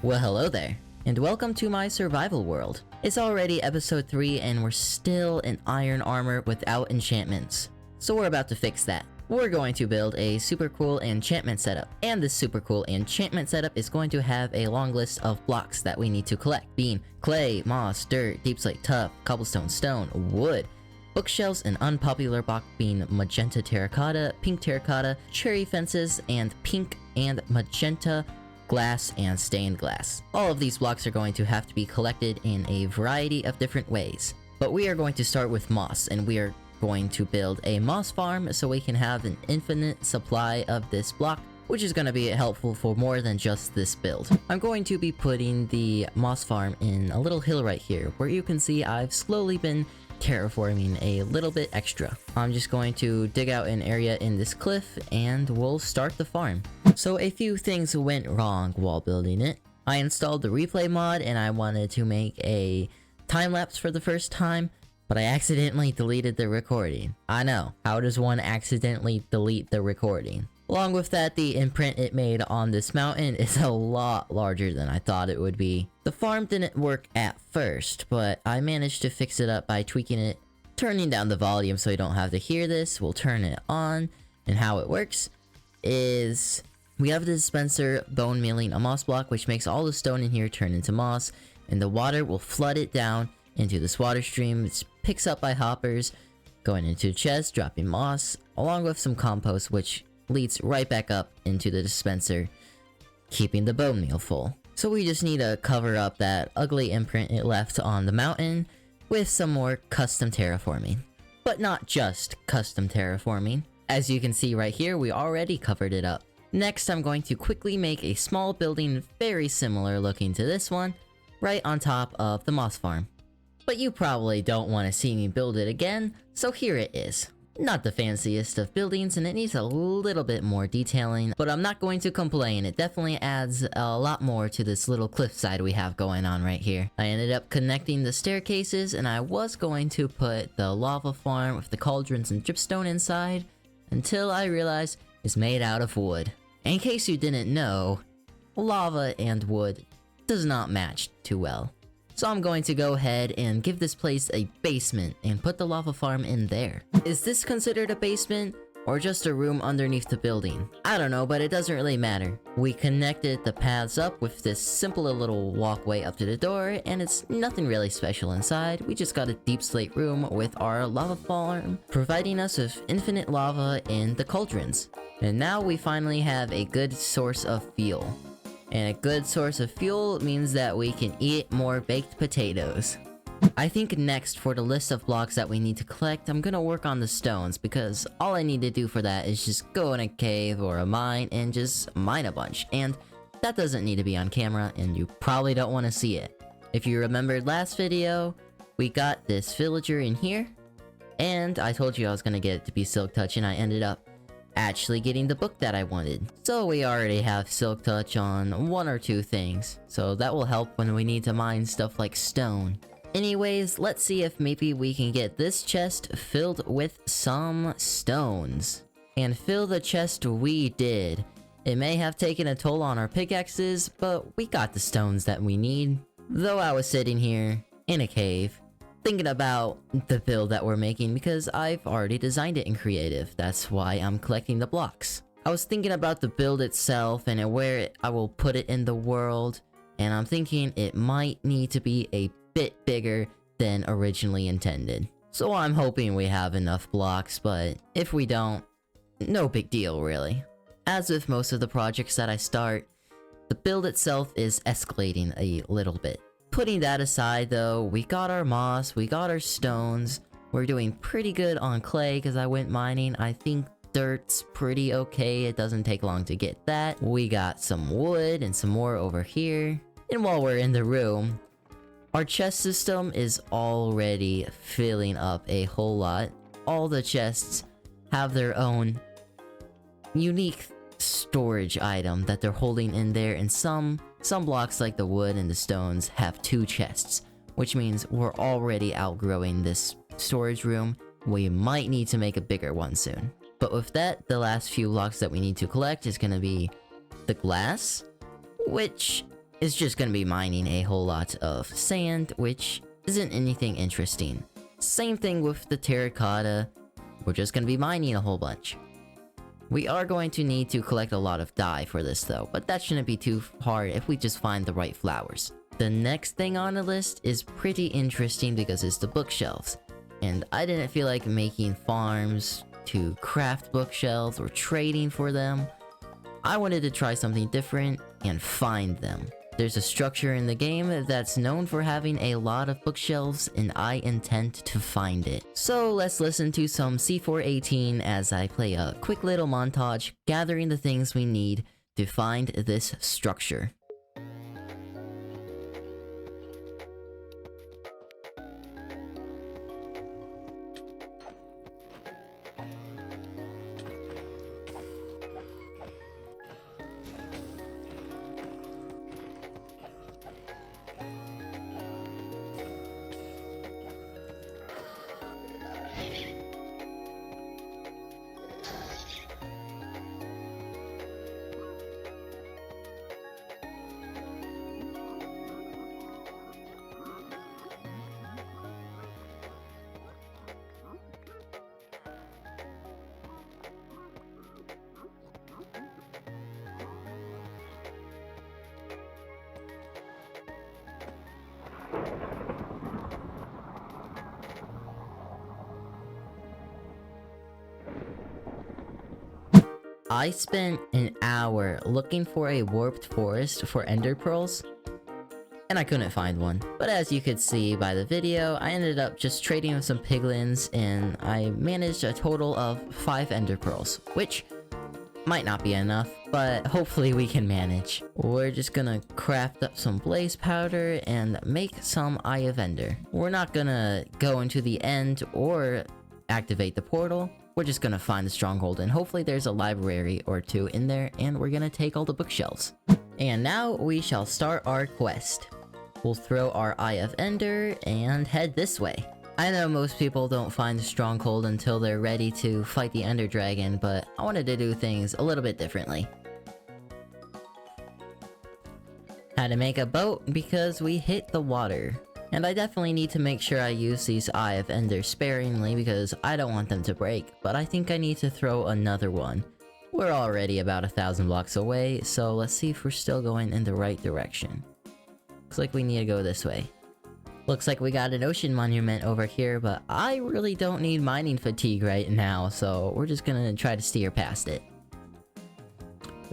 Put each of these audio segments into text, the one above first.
Well, hello there, and welcome to my survival world. It's already episode 3 and we're still in iron armor without enchantments. So we're about to fix that. We're going to build a super cool enchantment setup, and this super cool enchantment setup is going to have a long list of blocks that we need to collect, being clay, moss, dirt, deep slate, tuff, cobblestone, stone, wood, bookshelves, and unpopular block being magenta terracotta, pink terracotta, cherry fences, and pink and magenta glass and stained glass. All of these blocks are going to have to be collected in a variety of different ways. But we are going to start with moss, and we are going to build a moss farm so we can have an infinite supply of this block, which is going to be helpful for more than just this build. I'm going to be putting the moss farm in a little hill right here, where you can see I've slowly been terraforming a little bit extra. I'm just going to dig out an area in this cliff and we'll start the farm. So a few things went wrong while building it. I installed the replay mod and I wanted to make a time lapse for the first time, but I accidentally deleted the recording. I know, how does one accidentally delete the recording? Along with that, the imprint it made on this mountain is a lot larger than I thought it would be. The farm didn't work at first, but I managed to fix it up by tweaking it, turning down the volume so you don't have to hear this. We'll turn it on, and how it works is we have the dispenser bone milling a moss block, which makes all the stone in here turn into moss, and the water will flood it down into this water stream. It's picks up by hoppers, going into chests, dropping moss, along with some compost, which leads right back up into the dispenser, keeping the bone meal full. So we just need to cover up that ugly imprint it left on the mountain with some more custom terraforming. But not just custom terraforming. As you can see right here, we already covered it up. Next, I'm going to quickly make a small building very similar looking to this one, right on top of the moss farm. But you probably don't want to see me build it again, so here it is. Not the fanciest of buildings, and it needs a little bit more detailing, but I'm not going to complain. It definitely adds a lot more to this little cliffside we have going on right here. I ended up connecting the staircases, and I was going to put the lava farm with the cauldrons and dripstone inside, until I realized it's made out of wood. In case you didn't know, lava and wood does not match too well. So I'm going to go ahead and give this place a basement and put the lava farm in there. Is this considered a basement or just a room underneath the building? I don't know, but it doesn't really matter. We connected the paths up with this simple little walkway up to the door, and it's nothing really special inside. We just got a deep slate room with our lava farm, providing us with infinite lava in the cauldrons. And now we finally have a good source of fuel. And a good source of fuel means that we can eat more baked potatoes. I think next, for the list of blocks that we need to collect, I'm gonna work on the stones, because all I need to do for that is just go in a cave or a mine and just mine a bunch. And that doesn't need to be on camera, and you probably don't want to see it. If you remembered last video, we got this villager in here, and I told you I was gonna get it to be Silk Touch, and I ended up actually getting the book that I wanted. So we already have Silk Touch on one or two things, so that will help when we need to mine stuff like stone. Anyways, let's see if maybe we can get this chest filled with some stones. And fill the chest we did. It may have taken a toll on our pickaxes, but we got the stones that we need. Though I was sitting here in a cave, thinking about the build that we're making, because I've already designed it in creative. That's why I'm collecting the blocks. I was thinking about the build itself and where I will put it in the world, and I'm thinking it might need to be a bit bigger than originally intended. So I'm hoping we have enough blocks, but if we don't, no big deal really. As with most of the projects that I start, the build itself is escalating a little bit. Putting that aside though, we got our moss, we got our stones, we're doing pretty good on clay because I went mining. I think dirt's pretty okay, it doesn't take long to get that. We got some wood and some more over here. And while we're in the room, our chest system is already filling up a whole lot. All the chests have their own unique storage item that they're holding in there, and some blocks like the wood and the stones have 2 chests, which means we're already outgrowing this storage room. We might need to make a bigger one soon. But with that, the last few blocks that we need to collect is gonna be the glass, which is just gonna be mining a whole lot of sand, which isn't anything interesting. Same thing with the terracotta, we're just gonna be mining a whole bunch. We are going to need to collect a lot of dye for this though, but that shouldn't be too hard if we just find the right flowers. The next thing on the list is pretty interesting because it's the bookshelves. And I didn't feel like making farms to craft bookshelves or trading for them. I wanted to try something different and find them. There's a structure in the game that's known for having a lot of bookshelves and I intend to find it. So let's listen to some C418 as I play a quick little montage gathering the things we need to find this structure. I spent an hour looking for a warped forest for ender pearls, and I couldn't find one. But as you could see by the video, I ended up just trading with some piglins, and I managed a total of 5 ender pearls, which might not be enough, but hopefully we can manage. We're just gonna craft up some blaze powder and make some Eye of Ender. We're not gonna go into the end or activate the portal. We're just gonna find the stronghold, and hopefully there's a library or two in there, and we're gonna take all the bookshelves. And now we shall start our quest. We'll throw our Eye of Ender and head this way. I know most people don't find the stronghold until they're ready to fight the Ender Dragon, but I wanted to do things a little bit differently. Had to make a boat because we hit the water. And I definitely need to make sure I use these Eye of Ender sparingly because I don't want them to break, but I think I need to throw another one. We're already about 1,000 blocks away, so let's see if we're still going in the right direction. Looks like we need to go this way. Looks like we got an ocean monument over here, but I really don't need mining fatigue right now, so we're just gonna try to steer past it.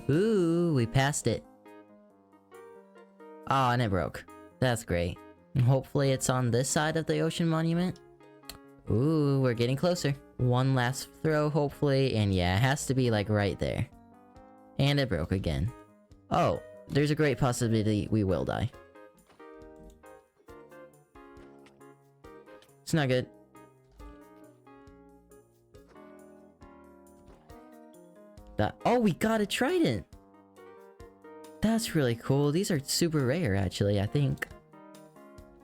Ooh, we passed it. Aw, and it broke. That's great. Hopefully it's on this side of the ocean monument. Ooh, we're getting closer. One last throw, hopefully, and yeah, it has to be like right there. And it broke again. Oh, there's a great possibility we will die. It's not good. Oh, we got a trident! That's really cool. These are super rare, actually, I think.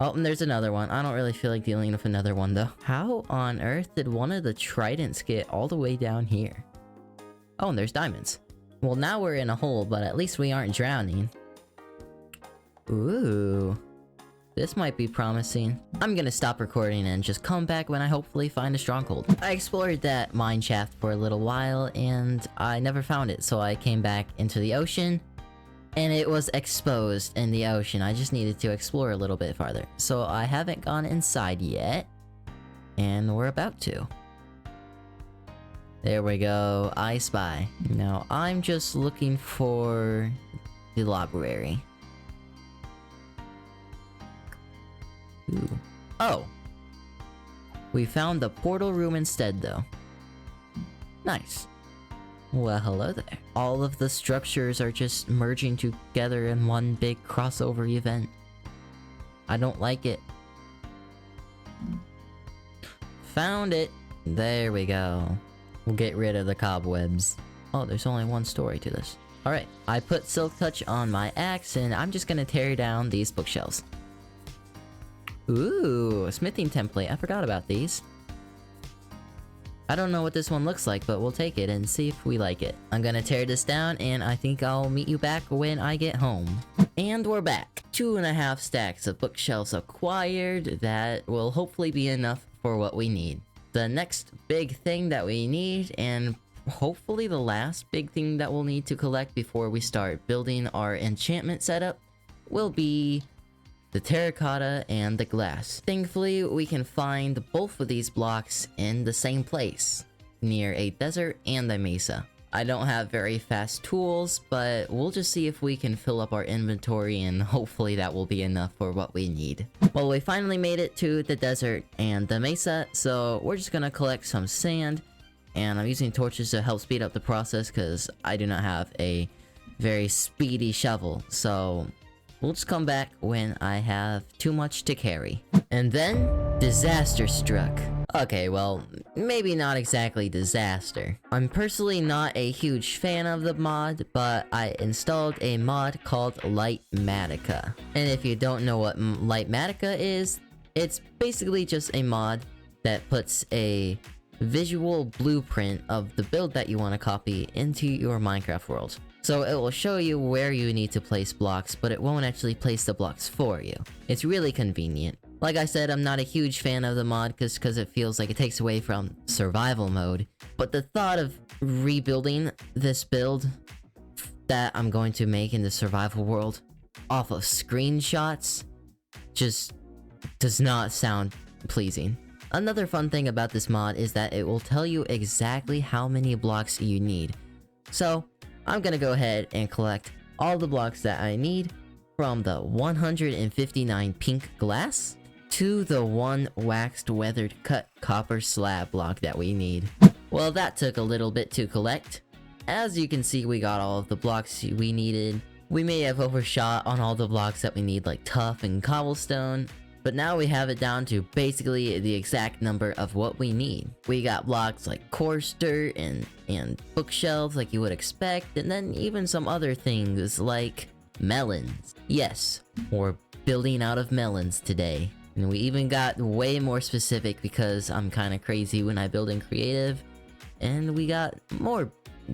Oh, and there's another one. I don't really feel like dealing with another one, though. How on earth did one of the tridents get all the way down here? Oh, and there's diamonds. Well, now we're in a hole, but at least we aren't drowning. Ooh. This might be promising. I'm gonna stop recording and just come back when I hopefully find a stronghold. I explored that mine shaft for a little while, and I never found it, so I came back into the ocean. And it was exposed in the ocean. I just needed to explore a little bit farther. So I haven't gone inside yet. And we're about to. There we go. I spy. Now I'm just looking for the library. Ooh. Oh! We found the portal room instead though. Nice. Well, hello there. All of the structures are just merging together in one big crossover event. I don't like it. Found it! There we go. We'll get rid of the cobwebs. Oh, there's only one story to this. Alright, I put Silk Touch on my axe and I'm just gonna tear down these bookshelves. Ooh, a smithing template. I forgot about these. I don't know what this one looks like, but we'll take it and see if we like it. I'm gonna tear this down, and I think I'll meet you back when I get home. And we're back. 2.5 stacks of bookshelves acquired. That will hopefully be enough for what we need. The next big thing that we need, and hopefully the last big thing that we'll need to collect before we start building our enchantment setup, will be the terracotta and the glass. Thankfully, we can find both of these blocks in the same place, near a desert and a mesa. I don't have very fast tools, but we'll just see if we can fill up our inventory, and hopefully that will be enough for what we need. Well, we finally made it to the desert and the mesa, so we're just gonna collect some sand, and I'm using torches to help speed up the process because I do not have a very speedy shovel, so we'll just come back when I have too much to carry. And then, disaster struck. Okay, well, maybe not exactly disaster. I'm personally not a huge fan of the mod, but I installed a mod called Lightmatica. And if you don't know what Lightmatica is, it's basically just a mod that puts a visual blueprint of the build that you want to copy into your Minecraft world. So it will show you where you need to place blocks, but it won't actually place the blocks for you. It's really convenient. Like I said, I'm not a huge fan of the mod because it feels like it takes away from survival mode. But the thought of rebuilding this build that I'm going to make in the survival world off of screenshots just does not sound pleasing. Another fun thing about this mod is that it will tell you exactly how many blocks you need. So I'm gonna go ahead and collect all the blocks that I need, from the 159 pink glass to the 1 waxed weathered cut copper slab block that we need. Well, that took a little bit to collect. As you can see, we got all of the blocks we needed. We may have overshot on all the blocks that we need, like tuff and cobblestone, but now we have it down to basically the exact number of what we need. We got blocks like coarse dirt and bookshelves like you would expect, and then even some other things like melons. Yes, we're building out of melons today. And we even got way more specific because I'm kind of crazy when I build in creative, and we got more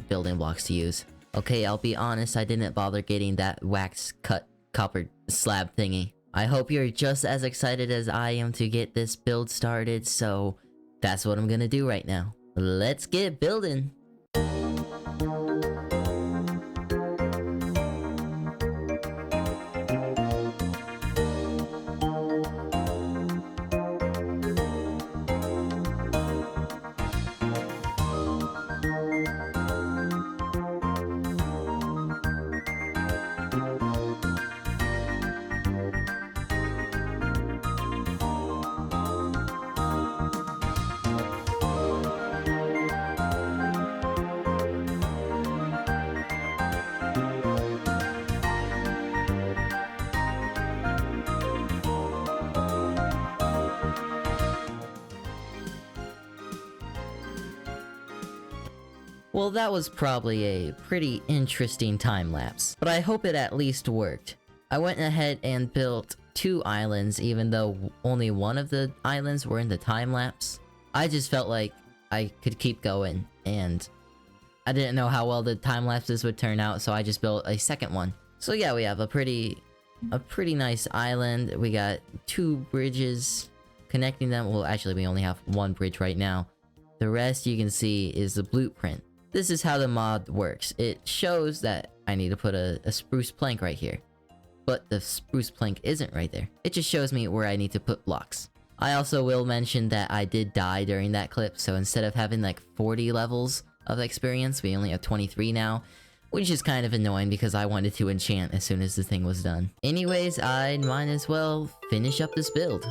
building blocks to use. Okay, I'll be honest, I didn't bother getting that wax cut copper slab thingy. I hope you're just as excited as I am to get this build started, so that's what I'm gonna do right now. Let's get building! Well, that was probably a pretty interesting time lapse, but I hope it at least worked. I went ahead and built 2 islands even though only one of the islands were in the time lapse. I just felt like I could keep going, and I didn't know how well the time lapses would turn out, so I just built a second one. So yeah, we have a pretty nice island. We got 2 bridges connecting them. Well, actually we only have 1 bridge right now. The rest you can see is the blueprint. This is how the mod works. It shows that I need to put a spruce plank right here, but the spruce plank isn't right there. It just shows me where I need to put blocks. I also will mention that I did die during that clip, so instead of having like 40 levels of experience, we only have 23 now, which is kind of annoying because I wanted to enchant as soon as the thing was done. Anyways, I might as well finish up this build.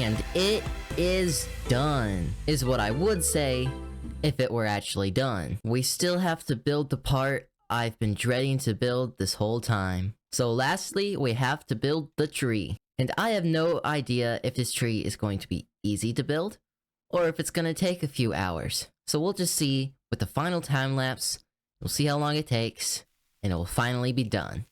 And it is done, is what I would say if it were actually done. We still have to build the part I've been dreading to build this whole time. So lastly, we have to build the tree. And I have no idea if this tree is going to be easy to build, or if it's gonna take a few hours. So we'll just see with the final time lapse. We'll see how long it takes, and it will finally be done.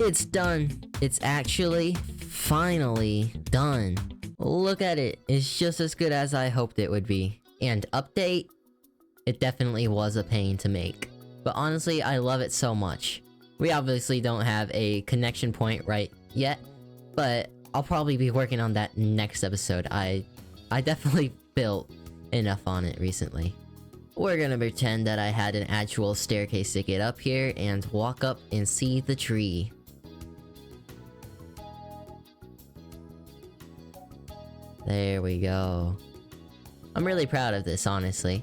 It's done. It's actually finally done. Look at it. It's just as good as I hoped it would be. And update, it definitely was a pain to make. But honestly, I love it so much. We obviously don't have a connection point right yet, but I'll probably be working on that next episode. I definitely built enough on it recently. We're gonna pretend that I had an actual staircase to get up here and walk up and see the tree. There we go. I'm really proud of this, honestly.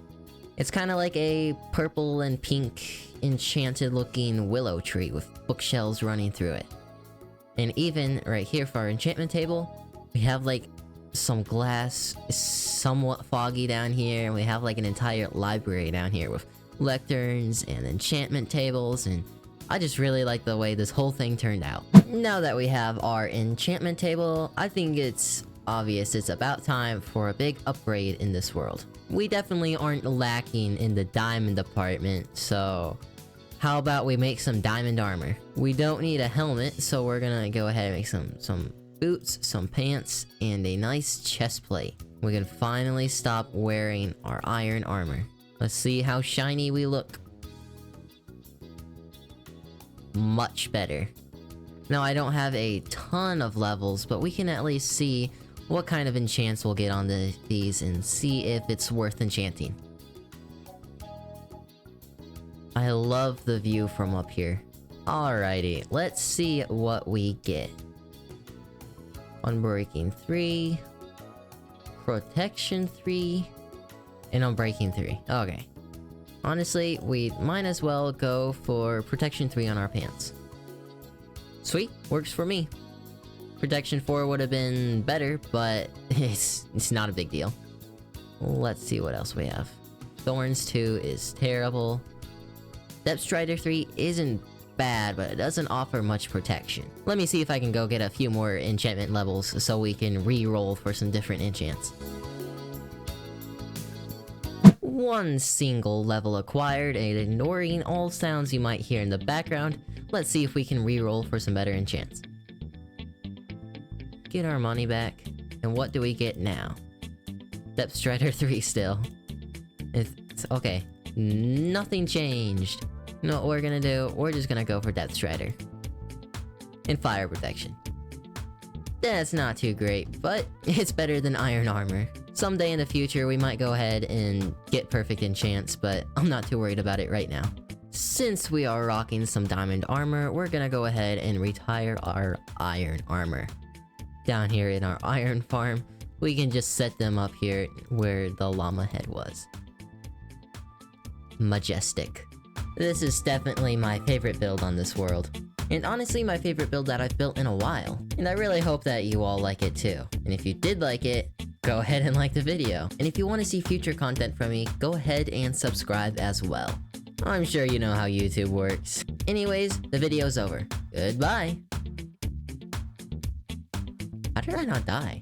It's kind of like a purple and pink enchanted looking willow tree with bookshelves running through it. And even right here for our enchantment table, we have like some glass, somewhat foggy down here, and we have like an entire library down here with lecterns and enchantment tables, and I just really like the way this whole thing turned out. Now that we have our enchantment table, I think it's obvious it's about time for a big upgrade in this world. We definitely aren't lacking in the diamond department, so how about we make some diamond armor? We don't need a helmet, so we're gonna go ahead and make some boots, some pants, and a nice chest plate. We can finally stop wearing our iron armor. Let's see how shiny we look. Much better. Now, I don't have a ton of levels, but we can at least see what kind of enchants we'll get on these and see if it's worth enchanting. I love the view from up here. Alrighty, let's see what we get. Unbreaking 3, Protection 3, and Unbreaking 3. Okay. Honestly, we might as well go for Protection 3 on our pants. Sweet, works for me. Protection 4 would have been better, but it's not a big deal. Let's see what else we have. Thorns 2 is terrible. Depth Strider 3 isn't bad, but it doesn't offer much protection. Let me see if I can go get a few more enchantment levels so we can re-roll for some different enchants. One single level acquired, and ignoring all sounds you might hear in the background, let's see if we can re-roll for some better enchants. Get our money back, and what do we get now? Depth Strider 3 still. It's okay. Nothing changed. You know what we're gonna do? We're just gonna go for Depth Strider. And Fire Protection. That's not too great, but it's better than Iron Armor. Someday in the future, we might go ahead and get perfect enchants, but I'm not too worried about it right now. Since we are rocking some diamond armor, we're gonna go ahead and retire our iron armor. Down here in our iron farm, we can just set them up here where the llama head was. Majestic. This is definitely my favorite build on this world. And honestly, my favorite build that I've built in a while. And I really hope that you all like it too. And if you did like it, go ahead and like the video. And if you want to see future content from me, go ahead and subscribe as well. I'm sure you know how YouTube works. Anyways, the video's over. Goodbye. How did I not die?